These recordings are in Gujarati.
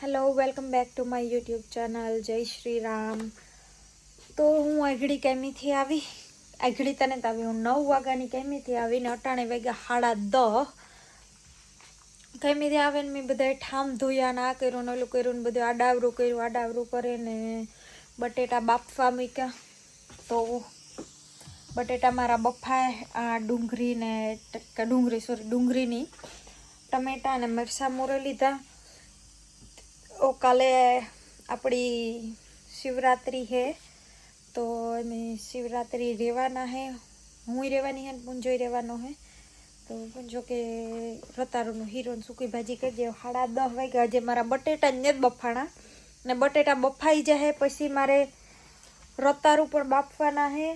Hello, welcome back to my YouTube channel. જય શ્રી રામ. તો હું આગળી કેમીથી આવી, આગળી તને તો આવી હું 9 વાગ્યાની કેમીથી આવીને અટાણે વાગ્યા 10:30 કેમીથી આવીને મેં બધા ઠામ ધોયા ને આ કર્યું ને ઓલું કર્યું ને બધું આડાવરું કરીને બટેટા બાફવા મૂક્યા. તો બટેટા મારા બફાય, આ ડુંગળીની ટમેટા અને મરચાં મોરે લીધા. કાલે આપણી શિવરાત્રી હે, તો અમે શિવરાત્રી રહેવાના હે, હું રહેવાની હે ને પૂંજોય રહેવાનો હે. તો પૂંજો કે રતારુનું હીરો સૂકી ભાજી કરજે. 10:30 વાગ્યા. આજે મારા બટેટા જ નથી બફાણા ને બટેટા બફાઈ જાય પછી મારે રતારું પણ બાફવાના હે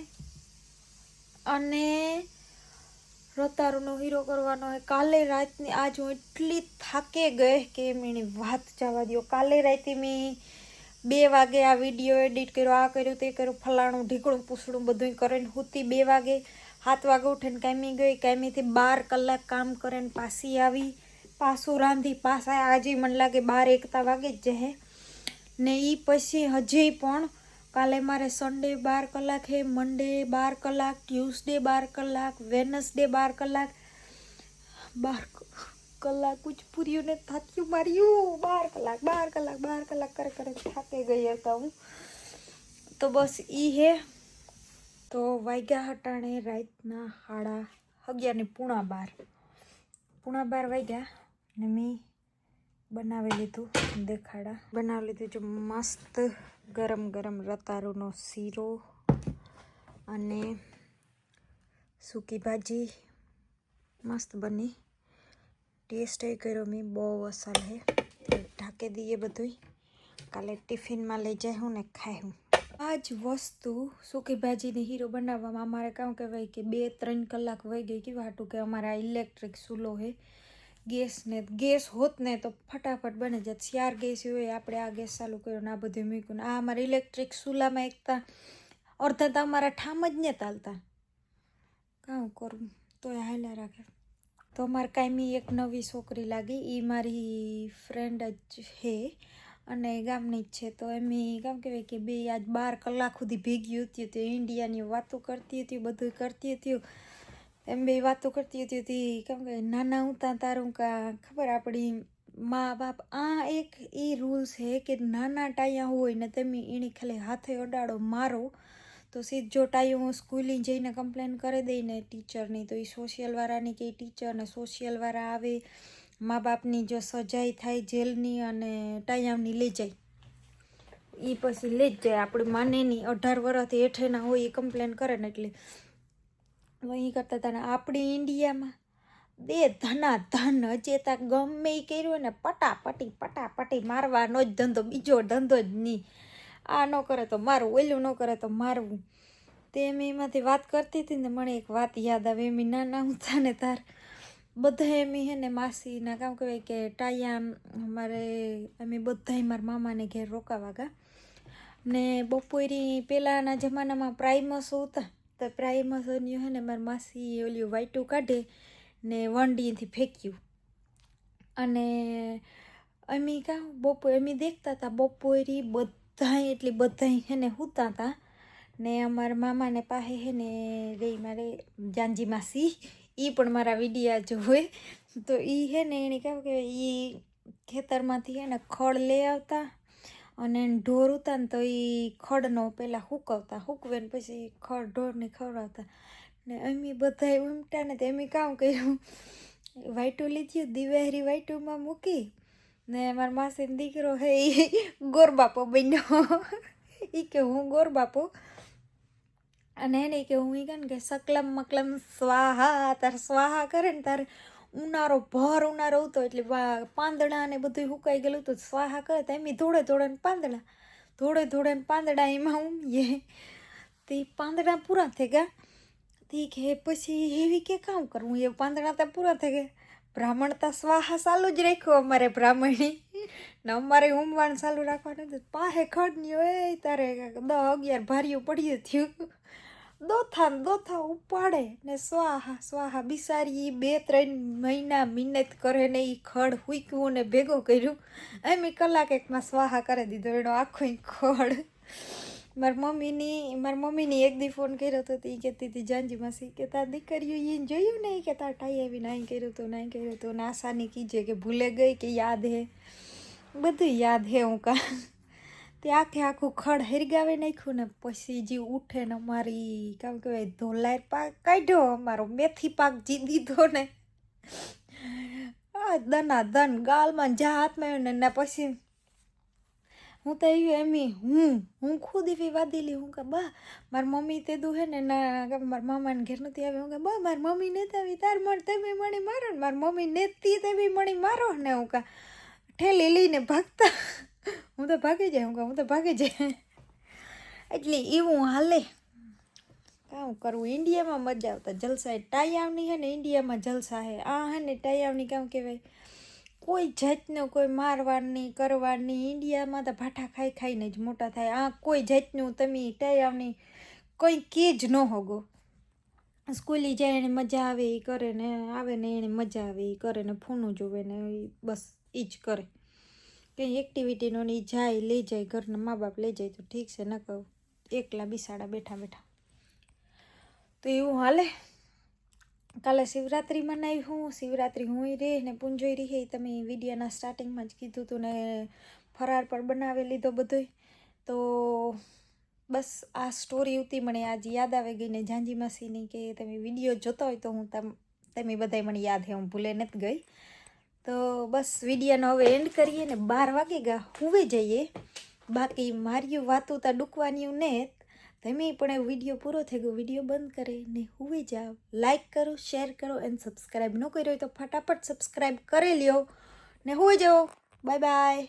અને રતારુનો હીરો કરવાનો હોય. કાલે રાતની આજ હું એટલી થાકે ગઈ કે એની વાત જવા દો. કાલે રાતે મેં 2 વાગે આ વિડીયો એડિટ કર્યો, આ કર્યું તે કર્યું, ફલાણું ઢીકણું પૂછડું બધું કરીને હુતી 2 વાગે. 7 વાગે ઉઠીને કામી ગઈ, કામીથી 12 કલાક કામ કરીને પાછી આવી, પાછું રાંધી પાછા આજે મને લાગે 12-1 વાગે જ જશે ને. એ પછી હજી પણ કાલે મારે સન્ડે 12 કલાક હે, મંડે 12 કલાક, ટ્યુસડે 12 કલાક, વેનસડે 12 કલાક, 12 કલાક कुछ પૂર્યું ને થાક્યું માર્યું. 12 કલાક કરે થાકી ગઈ હતા હું. તો બસ ઈ હે. તો વાગ્યા હટાણે રાતના 11:45 વાગ્યા ને મેં બનાવી લીધું. બનાવી લીધું જો મસ્ત ગરમ ગરમ રતારુનો શીરો અને સૂકી ભાજી મસ્ત બની. ટેસ્ટ એ કર્યો મેં, બહુ અસલ હે. ઢાંકી દઈએ બધું, કાલે ટિફિનમાં લઈ જાય હું ને ખાય હું. આ જ વસ્તુ સૂકી ભાજીની હીરો બનાવવામાં અમારે કામ કહેવાય કે 2-3 કલાક વહી ગઈ. કેવા હાટું કે અમારા ઇલેક્ટ્રિક ચૂલો હે. ગેસ હોત ને તો ફટાફટ બને જાય. 4 ગેસ હોય, આપણે આ ગેસ ચાલુ કર્યો ને આ બધું મૂક્યું ને આ અમારા ઇલેક્ટ્રિક ચૂલામાં એકતા અડધા તો અમારા ઠામ જ ને ચાલતા. કામ કરું તોય હાલ્યા રાખે. તો અમારે કાંઈ એક નવી છોકરી લાગી, એ મારી ફ્રેન્ડ જ છે અને ગામની જ છે. તો એમ કામ કહેવાય કે બે આજ 12 કલાક સુધી ભેગી હતી. તો ઇન્ડિયાની વાતો કરતી હતી, બધું કરતી હતી. એમ બે વાતો કરતી હતી. કેમ કે નાના ઉતા તારું કા ખબર આપણી મા બાપ આ એક એ રૂલ્સ છે કે નાના ટાયા હોય ને તમે એની ખાલી હાથે અડાડો મારો તો સીધો ટાયો હું સ્કૂલે જઈને કમ્પ્લેન કરી દઈને ટીચરની. તો એ સોશિયલવાળાની કે ટીચરને સોશિયલવાળા આવે, મા બાપની જો સજાઈ થાય જેલની અને ટાયાની લઈ જાય. એ પછી લઈ જ જાય. આપણી માને નહીં 18 વર્ષથી હેઠેના હોય એ કમ્પ્લેન કરે ને એટલે એ કરતા હતા ને. આપણી ઇન્ડિયામાં બે ધન હજી તા ગમે એ કર્યું ને પટાપટી મારવાનો જ ધંધો, બીજો ધંધો જ નહીં. આ ન કરે તો મારવું, ઓલું ન કરે તો મારવું. તે એમ એમાંથી વાત કરતી હતી ને મને એક વાત યાદ આવે. એમ નાના હતા ને તાર બધા એમ હે ને માસીના કામ કહેવાય કે ટાયા અમારે અમે બધા મારા મામાને ઘેર રોકાવા ગયા ને બપોરી પહેલાંના જમાનામાં પ્રાઇમસ હતા. તો પ્રાઇમસની હે ને મારી માસી ઓલું વાઈટું કાઢે ને વંડીથી ફેંક્યું અને અમે અમે દેખતા હતા બપોરી બધા હે ને સૂતા હતા ને અમારા મામાને પાસે હે ને રે મારે જાનજી માસી, એ પણ મારા વિડીયા જોવે. તો એ હે ને એને કેવું કે એ ખેતરમાંથી હે ને ખડ લઈ આવતા અને ઢોર ઉતા ને તો એ ખડનો પહેલાં સૂકવે ને પછી ઢોરને ખવડાવતા ને અમે બધા ઉમટા ને તો એમ કામ કર્યું, વાઈટું લીધું દિવાહરી વાઈટુમાં મૂકી ને મારા માસીનો દીકરો હે એ ગોરબાપો બન્યો. એ કે હું ગોરબાપો અને એને કે હું કે સકલમ મકલમ સ્વાહા. તારે સ્વાહા કરે ને તારે ભર ઉનાળો હતો એટલે પાંદડા ને બધું સુકાઈ ગયેલું હતું. સ્વાહા કરે તો એમ ધોળે ને પાંદડા એમાં ઉમીએ. તે પાંદડા પૂરા થઈ ગયા. તે કે પછી એવી કે કામ કરવું, એ પાંદડા તો પૂરા થઈ ગયા. બ્રાહ્મણતા સ્વાહા ચાલુ જ રાખ્યું અમારે બ્રાહ્મણી ને અમારે ઉમવાનું ચાલુ રાખવાનું હતું. પાસે ખડની હોય તારે 10-11 ભારીઓ પડ્યું થયું. દોથા ઉપાડે ને સ્વાહા બિસારી 2-3 મહિના મહેનત કરે ને એ ખડ હુંકવું ને ભેગો કર્યું એમ કલાક એકમાં સ્વાહા કરી દીધો એનો આખો ખડ. મારી મમ્મીની એક દી ફોન કર્યો હતો તો એ કહેતી હતી જાનજી માસી કે તાર દીકરીઓ એને જોયું નહીં કે તાર ટાઈ આવીને અહીં કર્યું તો નાસાની કીજે કે ભૂલે ગઈ કે યાદ હે, બધું યાદ હે હું કા. તે આખું ખડ હરગાવી નાખ્યું ને પછી જે ઉઠે ને અમારી કામ કહેવાય ધોલાઈ પાક કાઢ્યો, અમારો મેથી પાક જી દીધો ને દના દન ગાલમાં જા હાથમાં ને પછી હું તો આવ્યું એમ હું ખુદ એવી વાદેલી હું કે બા મારી મમ્મી તે દુહે ને ના મારા મામાને ઘેર નથી આવી હું કે બા મારી મમ્મી નથી આવી તાર મણ તમે મણી મારો ને મારી મમ્મી નેતી તેવી મણી મારો ને હું કા ઠેલી લઈને ભાગતા હું તો ભાગી જાય એટલે એવું હાલે. કામ કરવું ઇન્ડિયામાં મજા આવતા જલસા હે. ટાયાવની હે ને ઇન્ડિયામાં જલસા હે. આ હે ને ટાયાવની કામ કહેવાય કોઈ જાતનું કોઈ મારવાની કરવાની. ઇન્ડિયામાં તો ભાઠા ખાઈને જ મોટા થાય. આ કોઈ જાતનું તમે ટાયાવની કંઈ કે જ ન હોગો. સ્કૂલે જાય એને મજા આવે એ કરે ને આવે ને એને મજા આવે એ કરે ને ફોનું જોવે ને બસ એ જ કરે. કંઈ એક્ટિવિટીનો નહીં જાય લઈ જાય ઘરના મા બાપ લઈ જાય તો ઠીક છે, ન કહું એકલા બિસાડા બેઠા તો એવું હાલે. કાલે શિવરાત્રિ મનાવી હું શિવરાત્રિ હું રહે ને પૂંજોઈ રહી તમે વિડીયોના સ્ટાર્ટિંગમાં જ કીધું હતું ને ફરાર પર બનાવી લીધો બધોય. તો બસ આ સ્ટોરી ઉતી મને આજે યાદ આવી ગઈ ને ઝાંઝી માસીની કે તમે વિડીયો જોતા હોય તો હું તમે બધાય મને યાદ હે હું ભૂલે નથી ગઈ. તો બસ વિડીયોનો હવે એન્ડ કરીએ ને 12 વાગી ગયા હુવે જઈએ. બાકી મારી વાતું તા ડૂકવાની ને તમે પણ વિડીયો પૂરો થઈ ગયો વિડીયો બંધ કરે ને હુવે જાઓ. લાઈક કરો, શેર કરો એન્ડ સબસ્ક્રાઈબ ન કર્યો હોય તો ફટાફટ સબસ્ક્રાઈબ કરી લ્યો ને હુવે જાઓ. Bye bye.